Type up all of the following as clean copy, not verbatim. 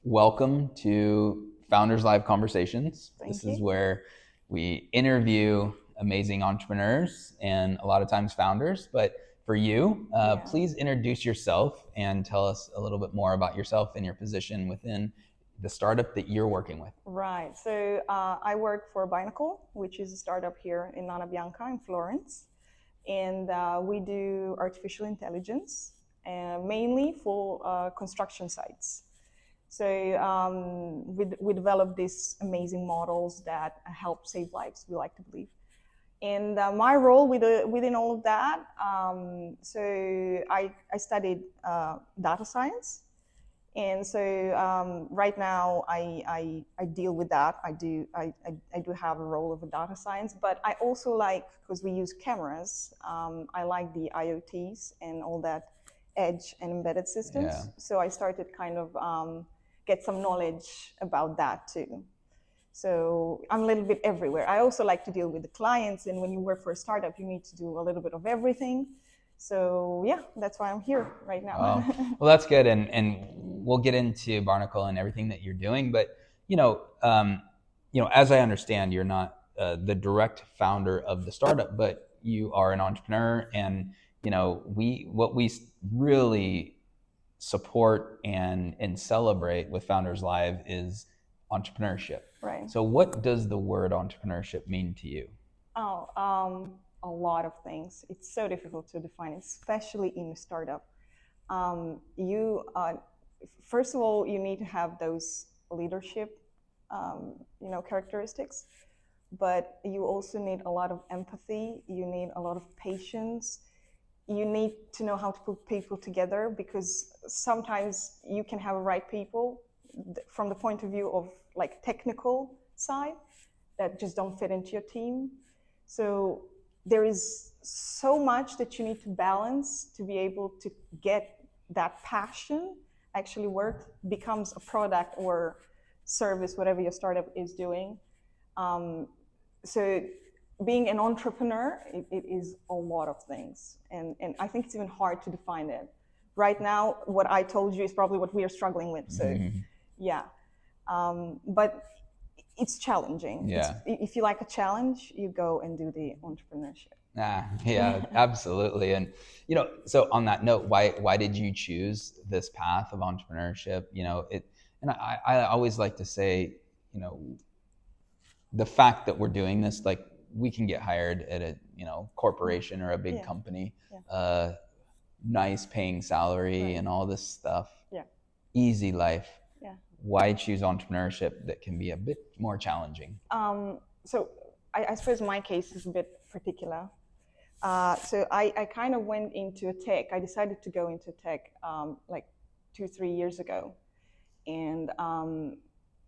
Welcome to Founders Live Conversations. This is where we interview amazing entrepreneurs and a lot of times founders. But for you, please introduce yourself and tell us a little bit more about yourself and your position within the startup that you're working with. Right. So I work for Binocle, which is a startup here in Nana Bianca in Florence. And we do artificial intelligence, mainly for construction sites. So we develop these amazing models that help save lives, we like to believe. And my role within all of that, so I studied data science. And so right now I deal with that. I do have a role of a data science, but I also like, because we use cameras, I like the IoTs and all that edge and embedded systems. Yeah. So I started kind of get some knowledge about that too. So I'm a little bit everywhere. I also like to deal with the clients, and when you work for a startup, you need to do a little bit of everything. So yeah, that's why I'm here right now. Well, that's good, and we'll get into Barnacle and everything that you're doing. But as I understand, you're not the direct founder of the startup, but you are an entrepreneur, and what we really support and celebrate with Founders Live is entrepreneurship. Right. So what does the word entrepreneurship mean to you? A lot of things. It's so difficult to define, especially in a startup. First of all, you need to have those leadership, characteristics, but you also need a lot of empathy. You need a lot of patience. You need to know how to put people together, because sometimes you can have the right people from the point of view of like technical side that just don't fit into your team. So there is so much that you need to balance to be able to get that passion actually work, becomes a product or service, whatever your startup is doing. So being an entrepreneur, it is a lot of things. And I think it's even hard to define it. Right now, what I told you is probably what we are struggling with. So yeah, but it's challenging. Yeah. If you like a challenge, you go and do the entrepreneurship. Yeah, absolutely. And so on that note, why did you choose this path of entrepreneurship? And I always like to say, the fact that we're doing this, like, we can get hired at a corporation or a big company, nice paying salary and all this stuff. Yeah. Easy life. Yeah. Why choose entrepreneurship that can be a bit more challenging? So I suppose my case is a bit particular. So I kind of went into tech. I decided to go into tech like 2-3 years ago. And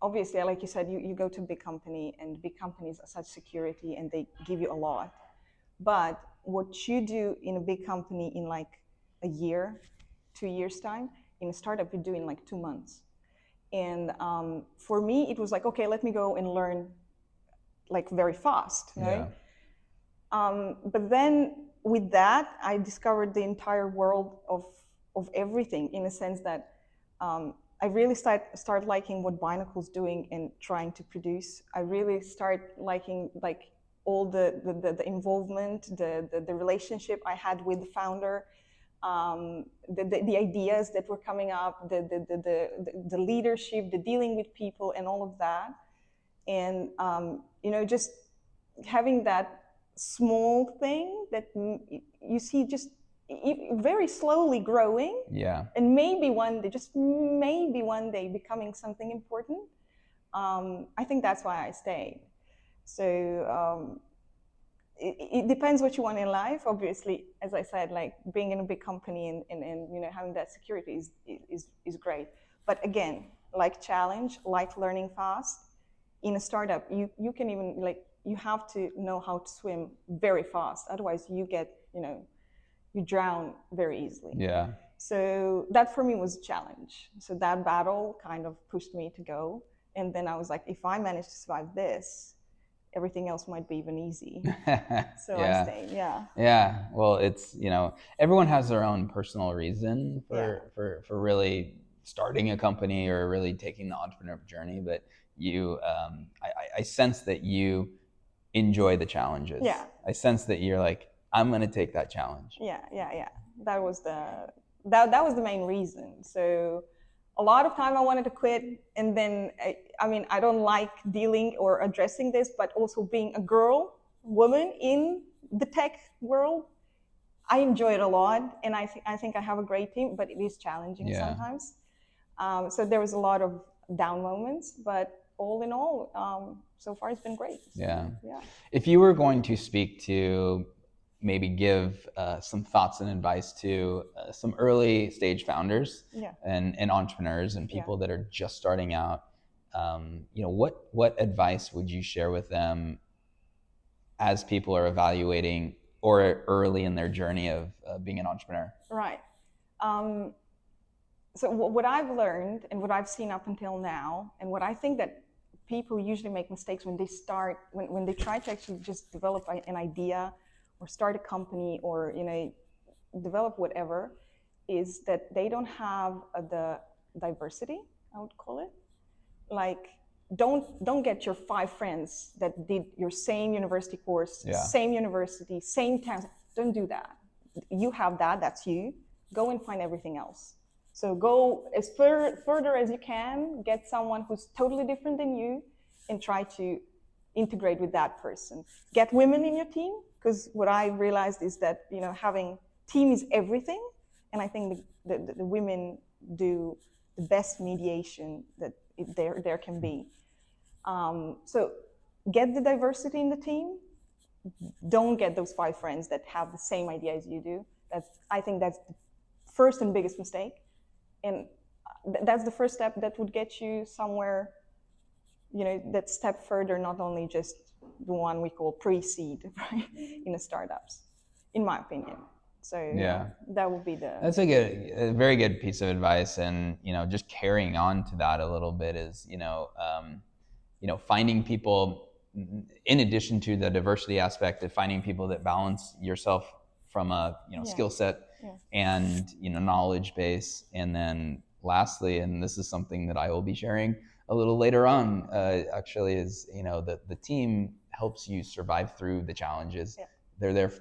obviously, like you said, you go to a big company, and big companies are such security and they give you a lot. But what you do in a big company in like a year, 2 years time, in a startup, you do in like 2 months. And for me, it was like, okay, let me go and learn like very fast, right? Yeah. But then with that, I discovered the entire world of everything, in a sense that I really start liking what Binocle's doing and trying to produce. I really start liking like all the involvement, the relationship I had with the founder, the ideas that were coming up, the leadership, the dealing with people, and all of that. And just having that small thing that you see just very slowly growing, and maybe one day becoming something important. I think that's why I stayed. So it depends what you want in life. Obviously, as I said, like being in a big company and having that security is great. But again, like challenge, like learning fast. In a startup, you can even like, you have to know how to swim very fast. Otherwise, you drown very easily. Yeah. So that for me was a challenge. So that battle kind of pushed me to go. And then I was like, if I manage to survive this, everything else might be even easy. So I stayed. Well, it's everyone has their own personal reason for really starting a company or really taking the entrepreneur journey, but you, I sense that you enjoy the challenges. Yeah. I sense that you're like, I'm going to take that challenge. Yeah. That was the main reason. So a lot of time I wanted to quit, and then I don't like dealing or addressing this, but also being a woman in the tech world, I enjoy it a lot, and I think I have a great team, but it is challenging sometimes. So there was a lot of down moments, but all in all, so far it's been great. Yeah. If you were going to speak to, maybe give some thoughts and advice to some early stage founders and entrepreneurs and people that are just starting out, what advice would you share with them as people are evaluating or early in their journey of being an entrepreneur? Right. So what I've learned and what I've seen up until now, and what I think that people usually make mistakes when they start, when they try to actually just develop an idea or start a company or develop whatever, is that they don't have the diversity, I would call it. Like, don't get your 5 friends that did your same university course, same university, same town. Don't do that. You have that, that's you. Go and find everything else. So go as further as you can, get someone who's totally different than you, and try to integrate with that person. Get women in your team, because what I realized is that having team is everything, and I think the women do the best mediation that there can be. So get the diversity in the team. Don't get those 5 friends that have the same idea as you do. I think that's the first and biggest mistake, and that's the first step that would get you somewhere. That step further, not only just the one we call pre-seed, right, in the startups, in my opinion. So that would be that's a very good piece of advice, and just carrying on to that a little bit is finding people, in addition to the diversity aspect, of finding people that balance yourself from a skill set and knowledge base, and then lastly, and this is something that I will be sharing a little later on, actually, is the team helps you survive through the challenges. They're there,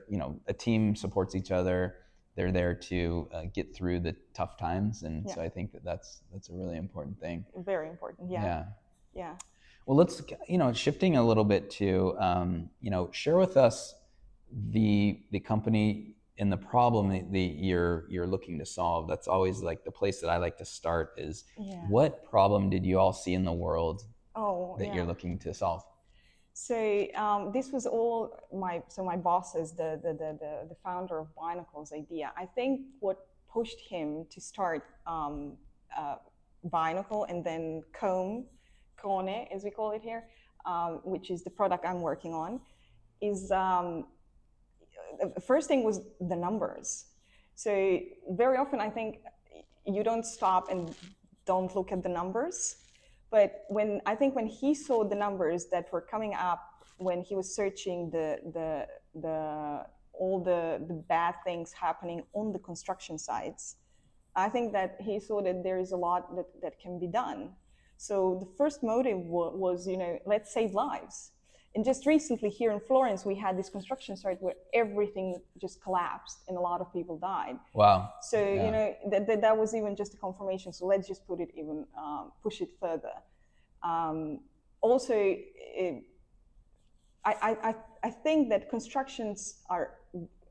a team supports each other. They're there to get through the tough times, and so I think that's a really important thing. Very important. Yeah. Well, let's shifting a little bit to share with us the company and the problem that you're looking to solve. That's always like the place that I like to start is what problem did you all see in the world that you're looking to solve? So this was all my boss's, the founder of Binocle's idea. I think what pushed him to start Binocle and then Kone, as we call it here, which is the product I'm working on, is the first thing was the numbers. So very often I think you don't stop and don't look at the numbers. But when he saw the numbers that were coming up when he was searching all the bad things happening on the construction sites, I think that he saw that there is a lot that can be done. So the first motive was, let's save lives. And just recently here in Florence, we had this construction site where everything just collapsed and a lot of people died. Wow. So, that was even just a confirmation. So let's just push it further. Also, I think that constructions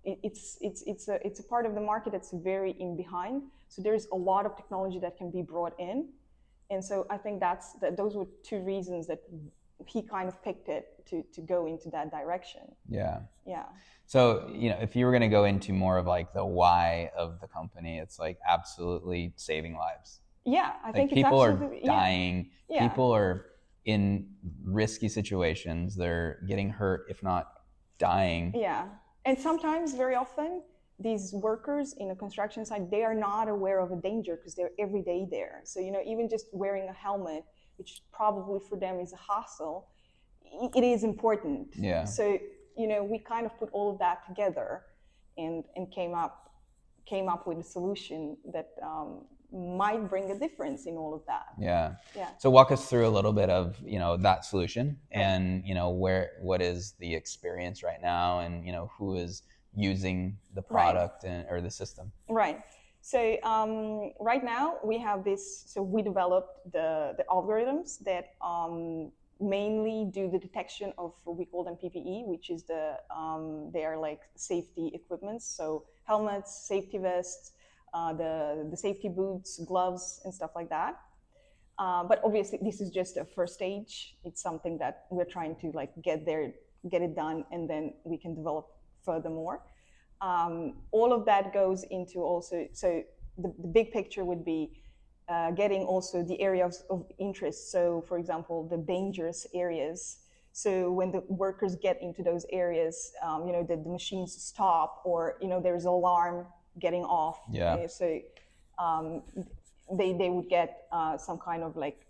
it's a part of the market that's very in behind. So there's a lot of technology that can be brought in. And so I think those were 2 reasons that he kind of picked it to go into that direction. Yeah. So, if you were going to go into more of like the why of the company, it's like absolutely saving lives. Yeah, I think people are dying. Yeah. People are in risky situations. They're getting hurt, if not dying. Yeah, and sometimes, very often, these workers in a construction site, they are not aware of a danger because they're every day there. So, even just wearing a helmet, which probably for them is a hassle, it is important. Yeah. So, we kind of put all of that together and came up with a solution that might bring a difference in all of that. Yeah. Yeah. So walk us through a little bit of, that solution and, what is the experience right now and, who is using the product or the system. Right. So right now we have this, so we developed the algorithms that mainly do the detection of, we call them PPE, which is they are like safety equipments. So helmets, safety vests, the safety boots, gloves, and stuff like that. But obviously this is just a first stage. It's something that we're trying to like get it done, and then we can develop furthermore. All of that goes into also, so the big picture would be getting also the areas of interest. So for example, the dangerous areas. So when the workers get into those areas, the machines stop, or, there's an alarm getting off. Yeah. So they would get some kind of like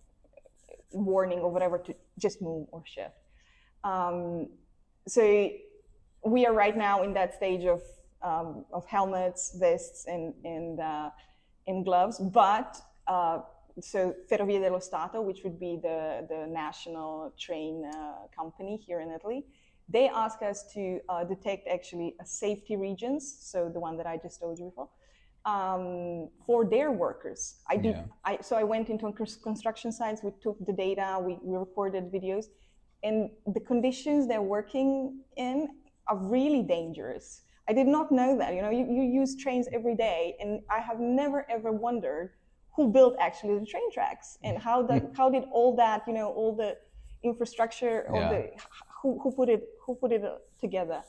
warning or whatever to just move or shift. So we are right now in that stage of helmets, vests, and gloves. But so Ferrovie dello Stato, which would be the national train company here in Italy, they ask us to detect actually safety regions. So the one that I just told you before, for their workers. So I went into construction sites. We took the data. We recorded videos, and the conditions they're working in are really dangerous. I did not know that. You use trains every day, and I have never ever wondered who built actually the train tracks and how did all that, all the infrastructure, who put it together.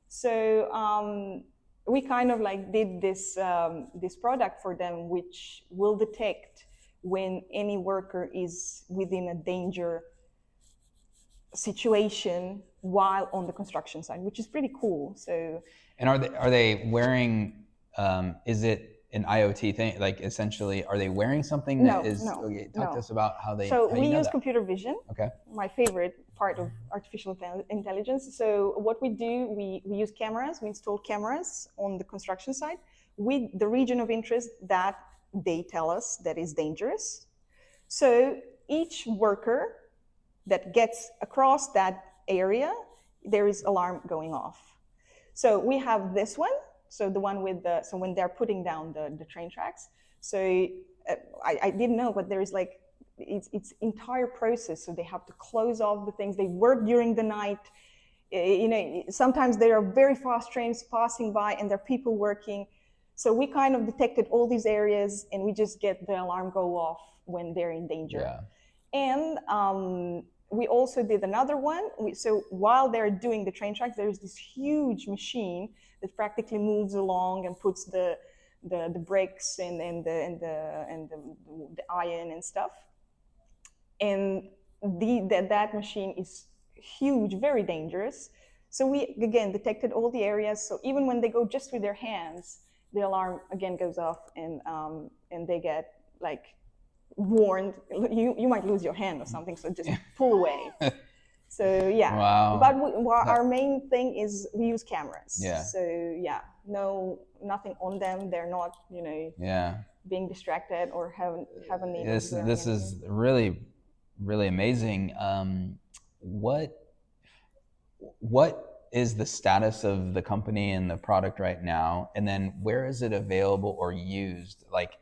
So we kind of like did this product for them, which will detect when any worker is within a danger situation while on the construction site, which is pretty cool. So, and are they wearing? Is it an IoT thing? Like essentially, are they wearing something that is? Okay, talk to us about how they. So how we you know use that. computer vision. Okay. My favorite part of artificial intelligence. So what we do, we use cameras. We install cameras on the construction site with the region of interest that they tell us that is dangerous. So each worker that gets across that area, there is alarm going off. So we have this one. So the one with so when they're putting down the train tracks. So I didn't know, but there is like, it's entire process. So they have to close off the things. They work during the night. Sometimes there are very fast trains passing by and there are people working. So we kind of detected all these areas, and we just get the alarm go off when they're in danger. Yeah. And we also did another one. So while they're doing the train tracks, there's this huge machine that practically moves along and puts the bricks and the iron and stuff. And that machine is huge, very dangerous. So we again detected all the areas. So even when they go just with their hands, the alarm again goes off, and they get like warned. You might lose your hand or something, so just pull away. So yeah. Wow. But our main thing is we use cameras. Yeah. So yeah, nothing on them. They're not being distracted or haven't. This is really, really amazing. What is the status of the company and the product right now? And then where is it available or used? Like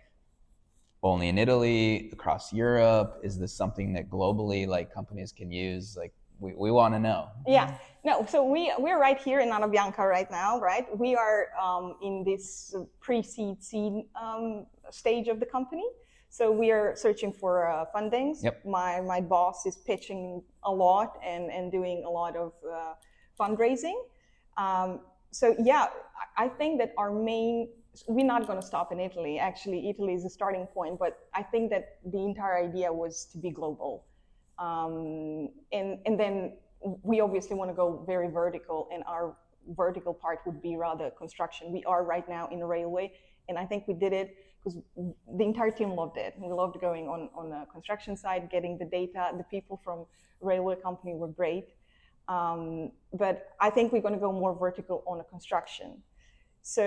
only in Italy, across Europe? Is this something that globally like companies can use? Like we want to know. Yeah, no. So we're right here in Anabianca right now, right? We are in this pre-seed stage of the company. So we are searching for fundings. Yep. My boss is pitching a lot and doing a lot of fundraising. So yeah, I think that we're not going to stop in Italy. Actually, Italy is a starting point, but I think that the entire idea was to be global. And then we obviously want to go very vertical, and our vertical part would be rather construction. We are right now in a railway, and I think we did it because the entire team loved it. We loved going on the construction side, getting the data. The people from railway company were great. But I think we're going to go more vertical on the construction. So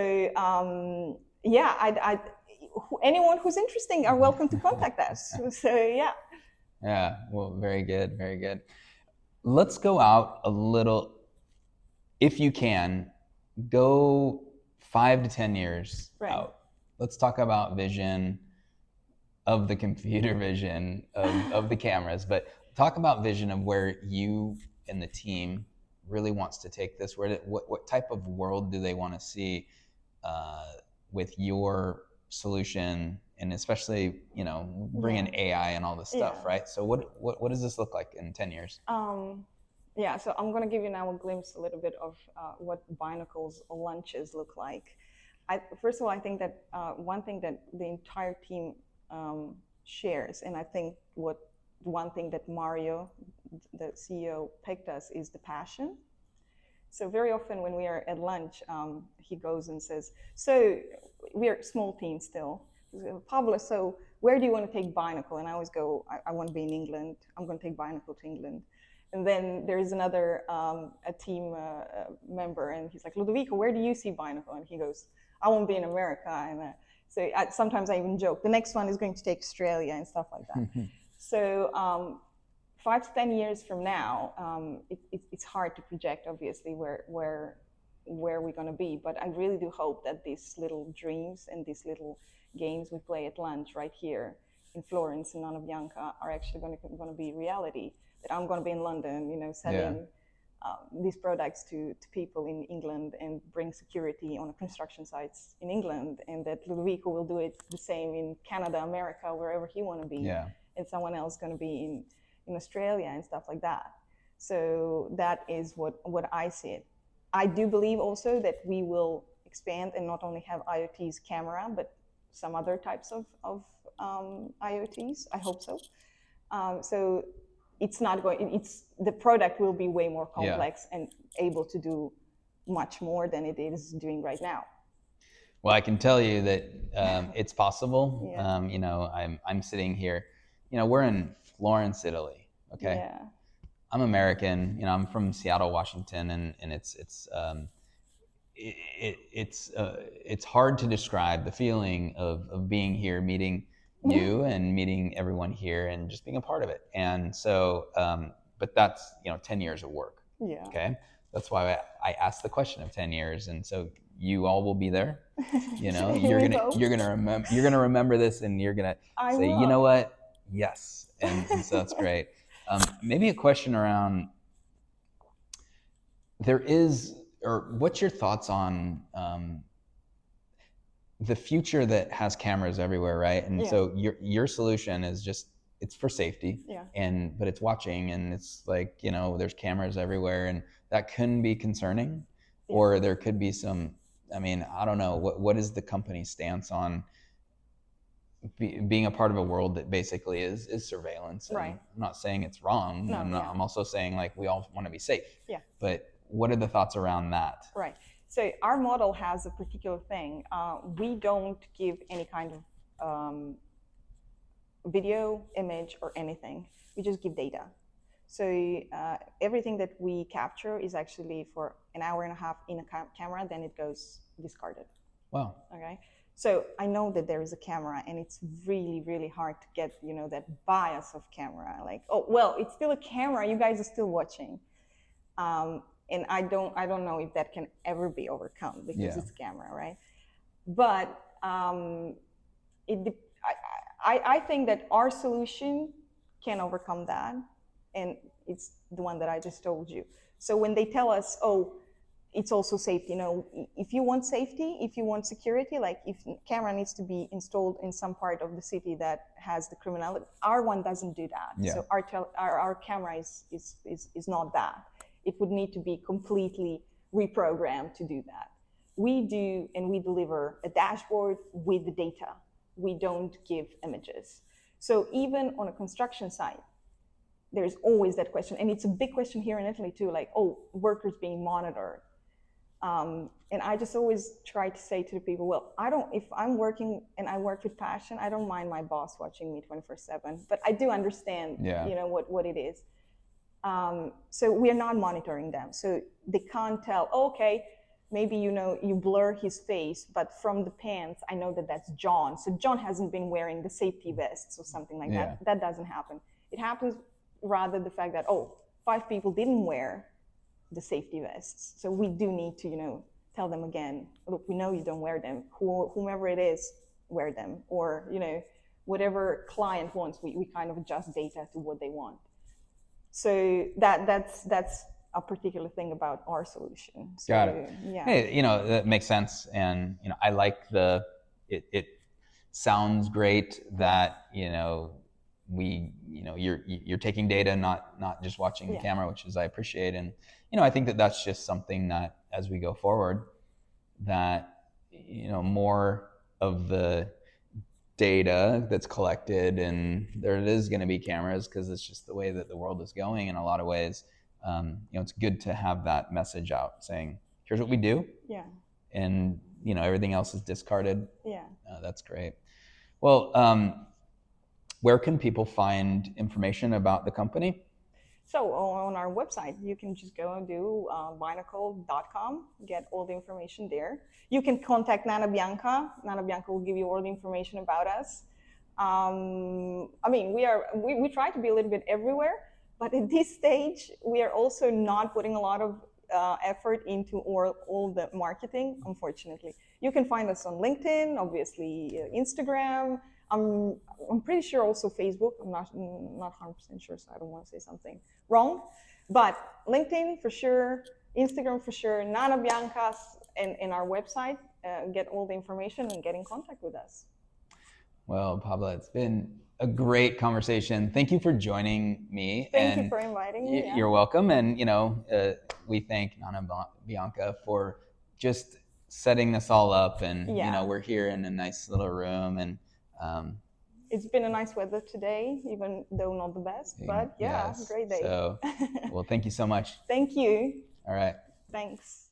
yeah, anyone who's interesting are welcome to contact us. So yeah. Yeah, well, very good, very good. Let's go out a little, if you can, go 5 to 10 years out. Let's talk about vision of the computer vision of the cameras, but talk about vision of where you and the team really wants to take this. What type of world do they want to see with your solution, and especially bringing AI and all this stuff, right? So what does this look like in 10 years? Yeah, so I'm going to give you now a glimpse a little bit of what Binocle's lunches look like. First of all, I think that one thing that the entire team shares, and I think one thing that Mario, the CEO, picked us is the passion. So very often when we are at lunch, he goes and says, so we are a small team still. Pabla, so where do you want to take Binocle? And I always go, I want to be in England. I'm going to take Binocle to England. And then there is another a team member, and he's like, Ludovico, where do you see Binocle? And he goes, I won't be in America. And so sometimes I even joke, the next one is going to take Australia and stuff like that. So 5 to 10 years from now, it's hard to project, obviously, where we're going to be. But I really do hope that these little dreams and these little games we play at lunch right here in Florence and Nana Bianca are actually going to be reality. That I'm going to be in London, selling these products to people in England and bring security on construction sites in England, and that Ludovico will do it the same in Canada, America, wherever he want to be, and someone else going to be in Australia and stuff like that. So that is what I see it. I do believe also that we will expand and not only have IoT's camera, but some other types of IoTs. I hope so. So it's not going. The product will be way more complex and able to do much more than it is doing right now. Well, I can tell you that it's possible. I'm sitting here. We're in Florence, Italy. Okay. Yeah. I'm American. I'm from Seattle, Washington, and it's hard to describe the feeling of being here, meeting you and meeting everyone here and just being a part of it. And so, but that's 10 years of work. Yeah. Okay. That's why I asked the question of 10 years. And so you all will be there. You're gonna remember this, and you're gonna say, you know what? Yes. And so that's great. Maybe a question around what's your thoughts on the future that has cameras everywhere, right? And so your solution is just, it's for safety, but it's watching, and it's like, there's cameras everywhere, and that can be concerning, or there could be some, I don't know, what is the company's stance on being a part of a world that basically is surveillance? And I'm not saying it's wrong. No, I'm also saying, like, we all want to be safe. Yeah. But what are the thoughts around that? Right. So our model has a particular thing. We don't give any kind of video, image, or anything. We just give data. So everything that we capture is actually for an hour and a half in a camera, then it goes discarded. Wow. Okay. So I know that there is a camera, and it's really, really hard to get, that bias of camera. Like, oh, well, it's still a camera. You guys are still watching. And I don't know if that can ever be overcome because it's a camera, right? But I think that our solution can overcome that, and it's the one that I just told you. So when they tell us, oh, it's also safety, if you want safety, if you want security, like if camera needs to be installed in some part of the city that has the criminality, our one doesn't do that. Yeah. So our camera is not that. It would need to be completely reprogrammed to do that. We do, and we deliver a dashboard with the data. We don't give images. So even on a construction site, there's always that question. And it's a big question here in Italy too, like, oh, workers being monitored. And I just always try to say to the people, well, if I'm working and I work with passion, I don't mind my boss watching me 24/7, but I do understand, what it is. So we are not monitoring them. So they can't tell, oh, okay, maybe, you blur his face, but from the pants, I know that that's John. So John hasn't been wearing the safety vests or something like that. That doesn't happen. It happens rather the fact that, 5 people didn't wear the safety vests. So we do need to, tell them again, look, we know you don't wear them. Whomever it is, wear them. Or, whatever client wants, we kind of adjust data to what they want. So that's a particular thing about our solution. So, got it. Yeah. Hey, that makes sense. And, I like it sounds great that, you're taking data, not just watching the camera, which is, I appreciate. And, I think that that's just something that as we go forward, that, more of the data that's collected, and there it is going to be cameras, because it's just the way that the world is going in a lot of ways. It's good to have that message out saying, here's what we do. Yeah. And, everything else is discarded. Yeah. That's great. Well, where can people find information about the company? So on our website, you can just go and do binocle.com, get all the information there. You can contact Nana Bianca. Nana Bianca will give you all the information about us. We try to be a little bit everywhere, but at this stage, we are also not putting a lot of effort into all the marketing, unfortunately. You can find us on LinkedIn, obviously Instagram. I'm pretty sure also Facebook. I'm not 100% sure, so I don't want to say something wrong. But LinkedIn for sure, Instagram for sure, Nana Bianca's and our website. Get all the information and get in contact with us. Well, Pabla, it's been a great conversation. Thank you for joining me. Thank you for inviting me. You're welcome. And, we thank Nana Bianca for just setting this all up. And, we're here in a nice little room. And it's been a nice weather today, even though not the best. But, yes, great day. So, well, thank you so much. Thank you. All right. Thanks.